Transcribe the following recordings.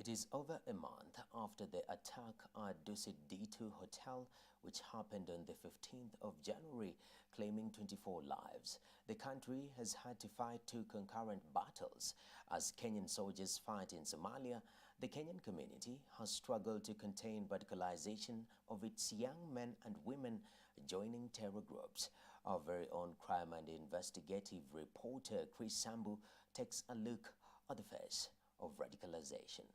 It is over a month after the attack at Dusit D2 Hotel, which happened on the 15th of January, claiming 24 lives. The country has had to fight two concurrent battles. As Kenyan soldiers fight in Somalia, the Kenyan community has struggled to contain radicalization of its young men and women joining terror groups. Our very own crime and investigative reporter Chris Sambu takes a look at the face of radicalization.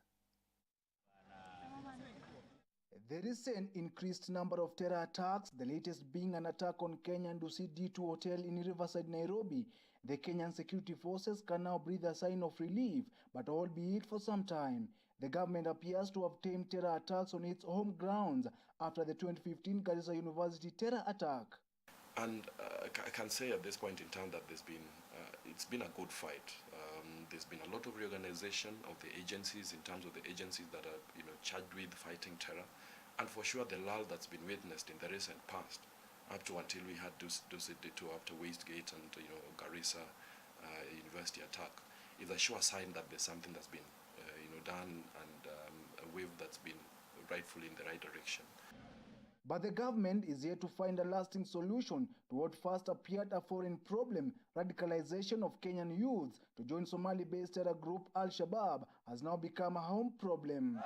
There is an increased number of terror attacks, the latest being an attack on Kenyan Dusit D2 Hotel in Riverside, Nairobi. The Kenyan security forces can now breathe a sign of relief, but albeit for some time. The government appears to have tamed terror attacks on its home grounds after the 2015 Garissa University terror attack. And I can say at this point in time that it's been a good fight. There's been a lot of reorganization of the agencies in terms of the agencies that are charged with fighting terror, and for sure the lull that's been witnessed in the recent past, up to until we had Dusit D2 after Westgate and Garissa University attack, is a sure sign that there's something that's been done, and a wave that's been rightfully in the right direction. But the government is yet to find a lasting solution to what first appeared a foreign problem. Radicalization of Kenyan youths to join Somali-based terror group Al-Shabaab has now become a home problem.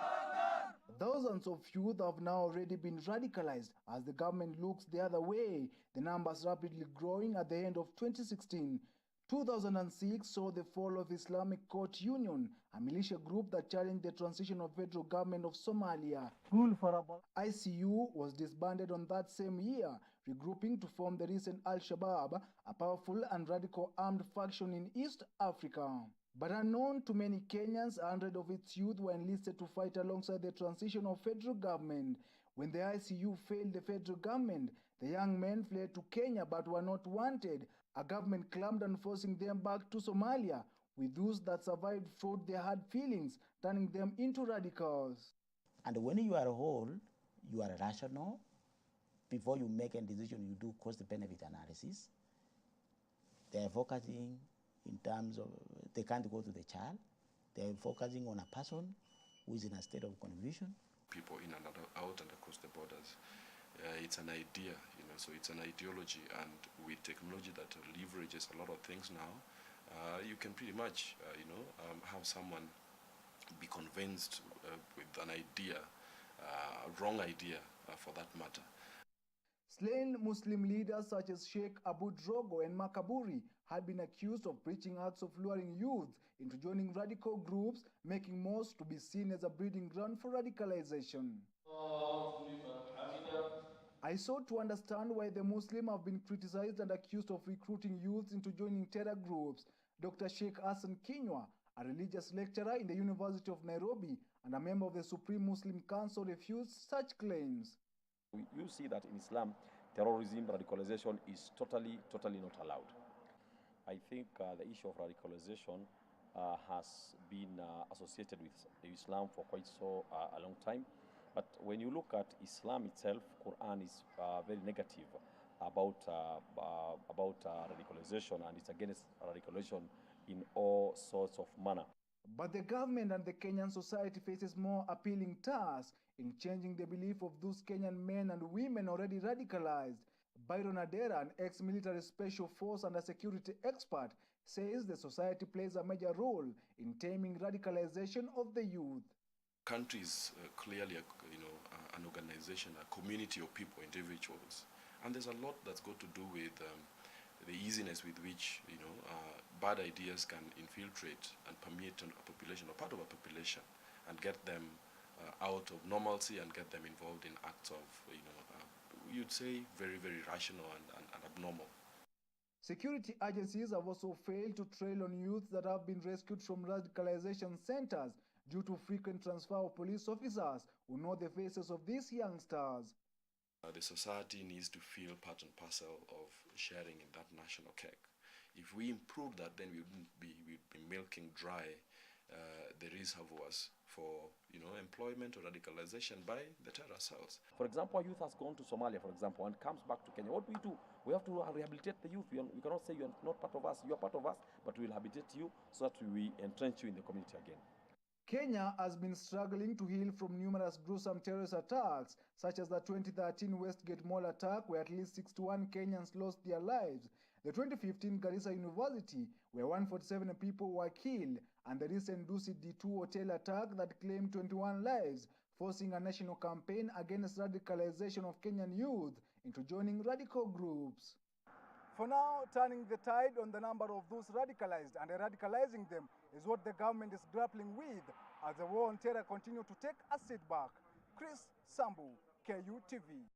Thousands of youth have now already been radicalized as the government looks the other way, the numbers rapidly growing. At the end of 2016. 2006 saw the fall of Islamic Court Union, a militia group that challenged the transition of federal government of Somalia. ICU was disbanded on that same year, regrouping to form the recent Al-Shabaab, a powerful and radical armed faction in East Africa. But unknown to many Kenyans, 100 of its youth were enlisted to fight alongside the transition of federal government. When the ICU failed the federal government, the young men fled to Kenya but were not wanted. A government clamped on forcing them back to Somalia, with those that survived fought their hard feelings, turning them into radicals. And when you are whole, you are rational. Before you make a decision, you do cost-benefit analysis. They are focusing in terms of, they can't go to the child. They are focusing on a person who is in a state of confusion. People in and out and across the borders. It's an idea, so it's an ideology, and with technology that leverages a lot of things now, you can pretty much, have someone be convinced with an idea, a wrong idea for that matter. Slain Muslim leaders such as Sheikh Abu Drogo and Makaburi had been accused of preaching acts of luring youth into joining radical groups, making mosques to be seen as a breeding ground for radicalization. I sought to understand why the Muslims have been criticized and accused of recruiting youths into joining terror groups. Dr. Sheikh Hassan Kinywa, a religious lecturer in the University of Nairobi and a member of the Supreme Muslim Council, refused such claims. You see that in Islam, terrorism, radicalization is totally not allowed. I think the issue of radicalization has been associated with Islam for quite a long time. But when you look at Islam itself, Quran is very negative about radicalization, and it's against radicalization in all sorts of manner. But the government and the Kenyan society faces more appealing tasks in changing the belief of those Kenyan men and women already radicalized. Byron Adera, an ex-military special force and a security expert, says the society plays a major role in taming radicalization of the youth. Country is clearly an organization, a community of people, individuals, and there's a lot that's got to do with the easiness with which bad ideas can infiltrate and permeate a population or part of a population and get them out of normalcy and get them involved in acts of you'd say very rational and abnormal. Security agencies have also failed to trail on youths that have been rescued from radicalization centers due to frequent transfer of police officers who know the faces of these youngsters. The society needs to feel part and parcel of sharing in that national cake. If we improve that, then we'd be milking dry the reservoirs for employment or radicalization by the terror cells. For example, a youth has gone to Somalia, for example, and comes back to Kenya. What do? We have to rehabilitate the youth. We cannot say you are not part of us. You are part of us, but we will rehabilitate you so that we entrench you in the community again. Kenya has been struggling to heal from numerous gruesome terrorist attacks, such as the 2013 Westgate Mall attack, where at least 61 Kenyans lost their lives, the 2015 Garissa University, where 147 people were killed, and the recent Dusit D2 hotel attack that claimed 21 lives, forcing a national campaign against radicalization of Kenyan youth into joining radical groups. For now, turning the tide on the number of those radicalized and radicalizing them is what the government is grappling with as the war on terror continues to take a setback. Chris Sambu, KU TV.